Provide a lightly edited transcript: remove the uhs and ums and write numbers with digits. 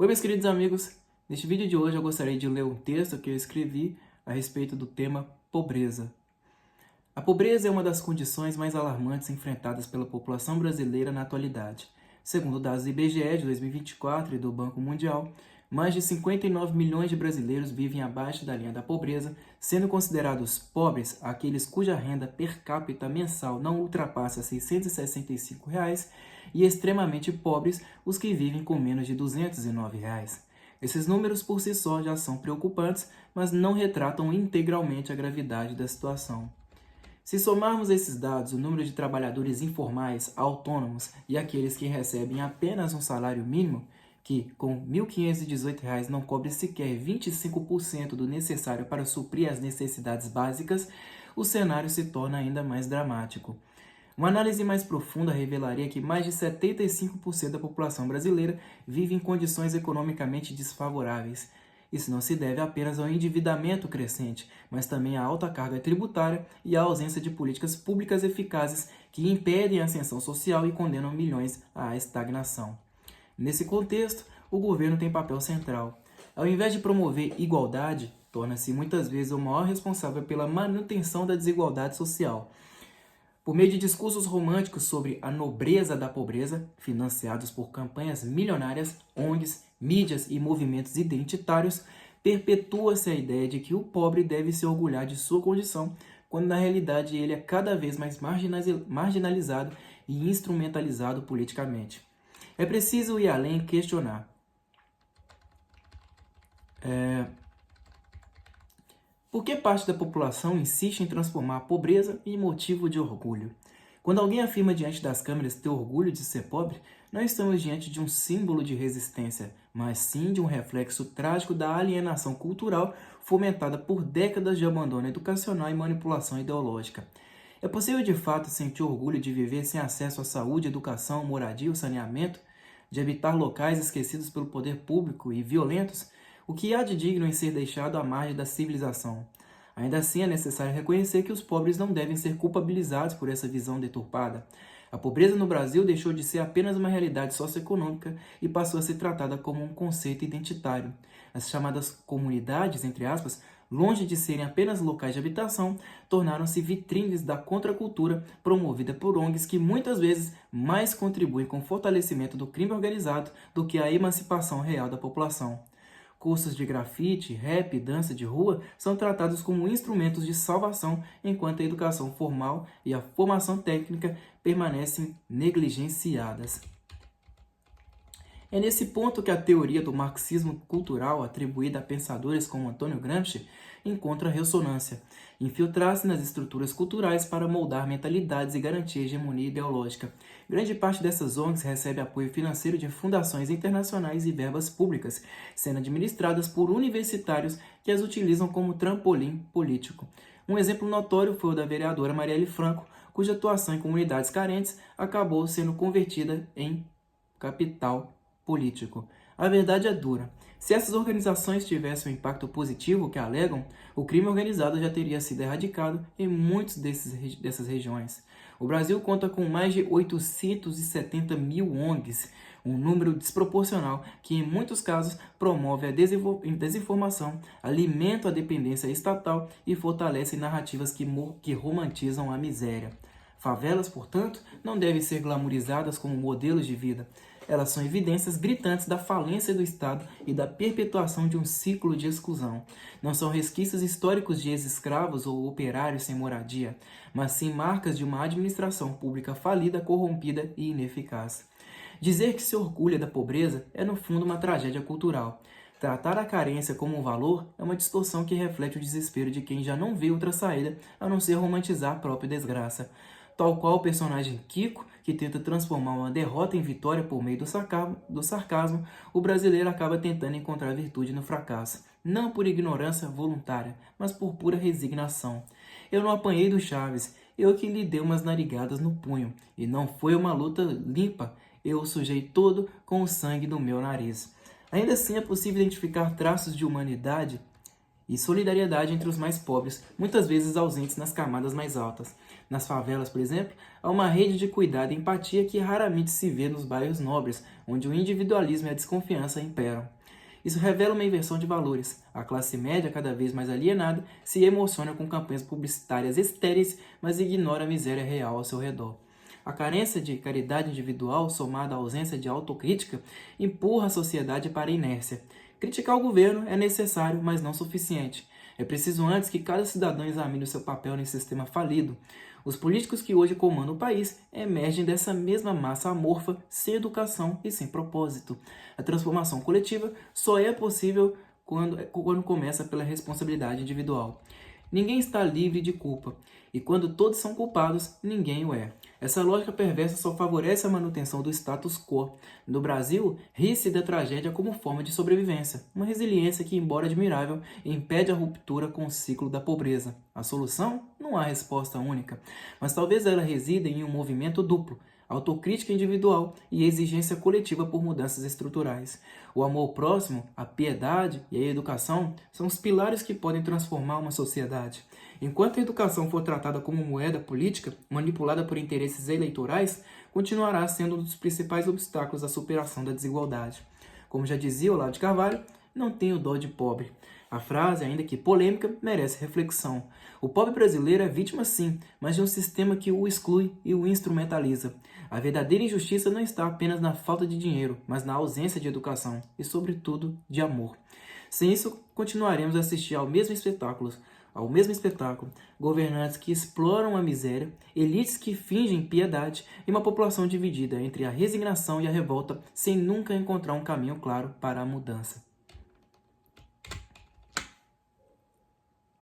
Oi, meus queridos amigos. Neste vídeo de hoje eu gostaria de ler um texto que eu escrevi a respeito do tema pobreza. A pobreza é uma das condições mais alarmantes enfrentadas pela população brasileira na atualidade. Segundo dados do IBGE de 2024 e do Banco Mundial, mais de 59 milhões de brasileiros vivem abaixo da linha da pobreza, sendo considerados pobres aqueles cuja renda per capita mensal não ultrapassa R$ 665 e extremamente pobres os que vivem com menos de R$ 209. Esses números por si só já são preocupantes, mas não retratam integralmente a gravidade da situação. Se somarmos esses dados, o número de trabalhadores informais, autônomos e aqueles que recebem apenas um salário mínimo, que com R$ 1.518 não cobre sequer 25% do necessário para suprir as necessidades básicas, o cenário se torna ainda mais dramático. Uma análise mais profunda revelaria que mais de 75% da população brasileira vive em condições economicamente desfavoráveis. Isso não se deve apenas ao endividamento crescente, mas também à alta carga tributária e à ausência de políticas públicas eficazes que impedem a ascensão social e condenam milhões à estagnação. Nesse contexto, o governo tem papel central. Ao invés de promover igualdade, torna-se muitas vezes o maior responsável pela manutenção da desigualdade social. Por meio de discursos românticos sobre a nobreza da pobreza, financiados por campanhas milionárias, ONGs, mídias e movimentos identitários, perpetua-se a ideia de que o pobre deve se orgulhar de sua condição, quando na realidade ele é cada vez mais marginalizado e instrumentalizado politicamente. É preciso ir além e questionar. Por que parte da população insiste em transformar a pobreza em motivo de orgulho? Quando alguém afirma diante das câmeras ter orgulho de ser pobre, não estamos diante de um símbolo de resistência, mas sim de um reflexo trágico da alienação cultural fomentada por décadas de abandono educacional e manipulação ideológica. É possível de fato sentir orgulho de viver sem acesso à saúde, educação, moradia ou saneamento, de habitar locais esquecidos pelo poder público e violentos? O que há de digno em ser deixado à margem da civilização? Ainda assim, é necessário reconhecer que os pobres não devem ser culpabilizados por essa visão deturpada. A pobreza no Brasil deixou de ser apenas uma realidade socioeconômica e passou a ser tratada como um conceito identitário. As chamadas comunidades, entre aspas, longe de serem apenas locais de habitação, tornaram-se vitrines da contracultura promovida por ONGs que muitas vezes mais contribuem com o fortalecimento do crime organizado do que a emancipação real da população. Cursos de grafite, rap e dança de rua são tratados como instrumentos de salvação, enquanto a educação formal e a formação técnica permanecem negligenciadas. É nesse ponto que a teoria do marxismo cultural, atribuída a pensadores como Antônio Gramsci, encontra ressonância. Infiltrar-se nas estruturas culturais para moldar mentalidades e garantir a hegemonia ideológica. Grande parte dessas ONGs recebe apoio financeiro de fundações internacionais e verbas públicas, sendo administradas por universitários que as utilizam como trampolim político. Um exemplo notório foi o da vereadora Marielle Franco, cuja atuação em comunidades carentes acabou sendo convertida em capital político. A verdade é dura. Se essas organizações tivessem o impacto positivo que alegam, o crime organizado já teria sido erradicado em muitas dessas regiões. O Brasil conta com mais de 870 mil ONGs, um número desproporcional que, em muitos casos, promove a desinformação, alimenta a dependência estatal e fortalece narrativas que romantizam a miséria. Favelas, portanto, não devem ser glamorizadas como modelos de vida. Elas são evidências gritantes da falência do Estado e da perpetuação de um ciclo de exclusão. Não são resquícios históricos de ex-escravos ou operários sem moradia, mas sim marcas de uma administração pública falida, corrompida e ineficaz. Dizer que se orgulha da pobreza é, no fundo, uma tragédia cultural. Tratar a carência como um valor é uma distorção que reflete o desespero de quem já não vê outra saída a não ser romantizar a própria desgraça. Tal qual o personagem Kiko, que tenta transformar uma derrota em vitória por meio do sarcasmo, o brasileiro acaba tentando encontrar virtude no fracasso, não por ignorância voluntária, mas por pura resignação. Eu não apanhei do Chaves, eu que lhe dei umas narigadas no punho, e não foi uma luta limpa, eu o sujei todo com o sangue do meu nariz. Ainda assim é possível identificar traços de humanidade e solidariedade entre os mais pobres, muitas vezes ausentes nas camadas mais altas. Nas favelas, por exemplo, há uma rede de cuidado e empatia que raramente se vê nos bairros nobres, onde o individualismo e a desconfiança imperam. Isso revela uma inversão de valores. A classe média, cada vez mais alienada, se emociona com campanhas publicitárias estéreis, mas ignora a miséria real ao seu redor. A carência de caridade individual, somada à ausência de autocrítica, empurra a sociedade para a inércia. Criticar o governo é necessário, mas não suficiente. É preciso antes que cada cidadão examine o seu papel nesse sistema falido. Os políticos que hoje comandam o país emergem dessa mesma massa amorfa, sem educação e sem propósito. A transformação coletiva só é possível quando começa pela responsabilidade individual. Ninguém está livre de culpa, e quando todos são culpados, ninguém o é. Essa lógica perversa só favorece a manutenção do status quo. No Brasil, ri-se da tragédia como forma de sobrevivência, uma resiliência que, embora admirável, impede a ruptura com o ciclo da pobreza. A solução? Não há resposta única, mas talvez ela resida em um movimento duplo: autocrítica individual e exigência coletiva por mudanças estruturais. O amor ao próximo, a piedade e a educação são os pilares que podem transformar uma sociedade. Enquanto a educação for tratada como moeda política, manipulada por interesses eleitorais, continuará sendo um dos principais obstáculos à superação da desigualdade. Como já dizia Olavo de Carvalho, não tenho dó de pobre. A frase, ainda que polêmica, merece reflexão. O pobre brasileiro é vítima, sim, mas de um sistema que o exclui e o instrumentaliza. A verdadeira injustiça não está apenas na falta de dinheiro, mas na ausência de educação e, sobretudo, de amor. Sem isso, continuaremos a assistir ao mesmo espetáculo, governantes que exploram a miséria, elites que fingem piedade e uma população dividida entre a resignação e a revolta, sem nunca encontrar um caminho claro para a mudança.